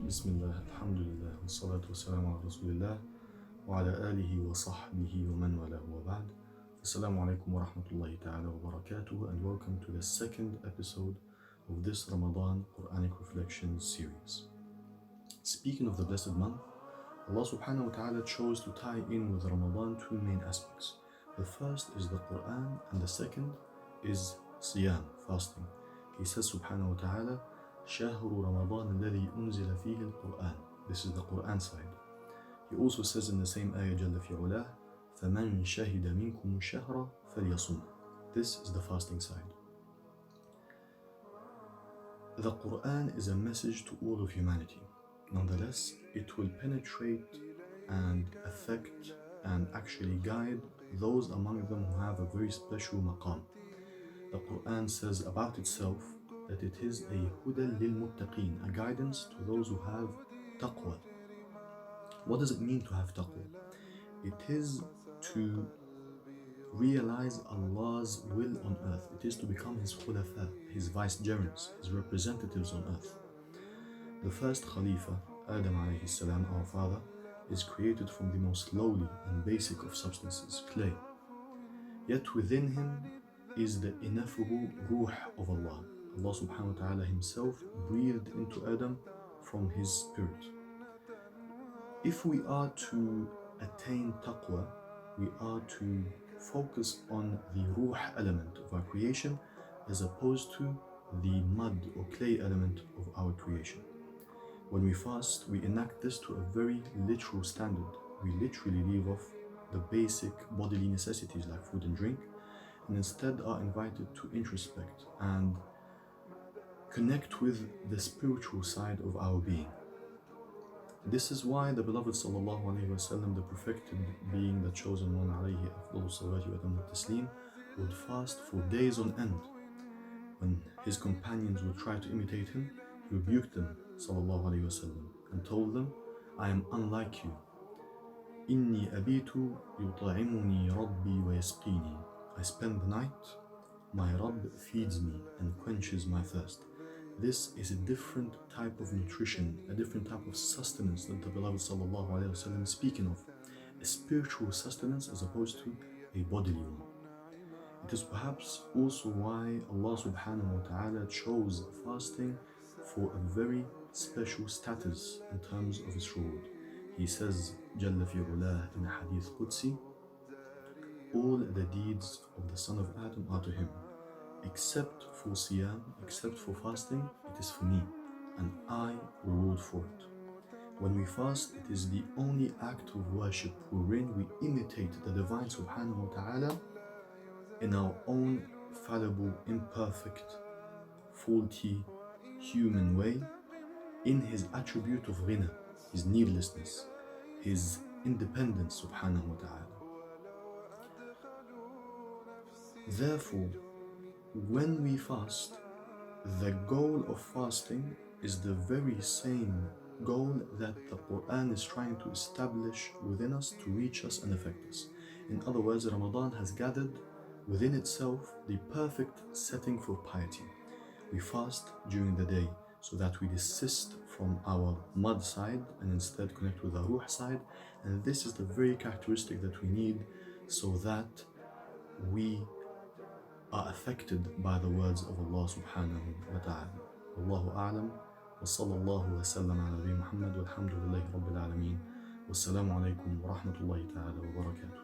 Bismillah, alhamdulillah, wa salatu wa salamu ala rasulillah, wa ala alihi wa sahbihi wa man walahu wa ba'd. Assalamu alaikum wa rahmatullahi ta'ala wa barakatuh, and welcome to the second episode of this Ramadan Qur'anic reflection series. Speaking of the blessed month, Allah subhanahu wa ta'ala chose to tie in with Ramadan two main aspects. The first is the Quran, and the second is Siyam, fasting. He says subhanahu wa ta'ala, شهر رمضان الذي أنزل فيه القرآن. This is the Quran side. He also says in the same ayah جل في علاه فمن شهد منكم الشهر فليصم. This is the fasting side. The Quran is a message to all of humanity. Nonetheless, it will penetrate and affect and actually guide those among them who have a very special maqam. The Quran says about itself that it is a huda lil muttaqeen, a guidance to those who have taqwa. What does it mean to have taqwa? It is to realize Allah's will on earth. It is to become His khulafa, His vicegerents, His representatives on earth. The first Khalifa, Adam alayhi salam, our father, is created from the most lowly and basic of substances, clay. Yet within him is the ineffable ruh of Allah. Allah subhanahu wa ta'ala Himself breathed into Adam from His spirit. If we are to attain taqwa, we are to focus on the ruh element of our creation as opposed to the mud or clay element of our creation. When we fast, we enact this to a very literal standard. We literally leave off the basic bodily necessities like food and drink, and instead are invited to introspect and connect with the spiritual side of our being. This is why the beloved sallallahu alayhi wa sallam, the perfected being, the chosen one, alayhi afdalu salatu wa atamu taslim, would fast for days on end. When his companions would try to imitate him, he rebuked them sallallahu alayhi wa sallam and told them, I am unlike you. Inni abitu yuta'imuni rabbi wa yasqini. I spend the night, my Rabb feeds me and quenches my thirst. This is a different type of nutrition, a different type of sustenance that the beloved sallallahu alayhi wa sallam is speaking of. A spiritual sustenance as opposed to a bodily one. It is perhaps also why Allah subhanahu wa ta'ala chose fasting for a very special status in terms of its reward. He says, Jalla fi ulah in hadith Qudsi, all the deeds of the son of Adam are to him. Except for siyam, except for fasting, it is for me, and I reward for it. When we fast, it is the only act of worship wherein we imitate the divine subhanahu wa ta'ala in our own fallible, imperfect, faulty, human way, in His attribute of ghina, His needlessness, His independence subhanahu wa ta'ala. Therefore, when we fast, the goal of fasting is the very same goal that the Quran is trying to establish within us to reach us and affect us. In other words, Ramadan has gathered within itself the perfect setting for piety. We fast during the day so that we desist from our mud side and instead connect with our ruh side, and this is the very characteristic that we need so that we are affected by the words of Allah subhanahu wa ta'ala. Wallahu a'lam, wa sallallahu wa sallam ala Nabi Muhammad, walhamdulillahi rabbil alameen, wassalamu alaikum wa rahmatullahi ta'ala wa barakatuh.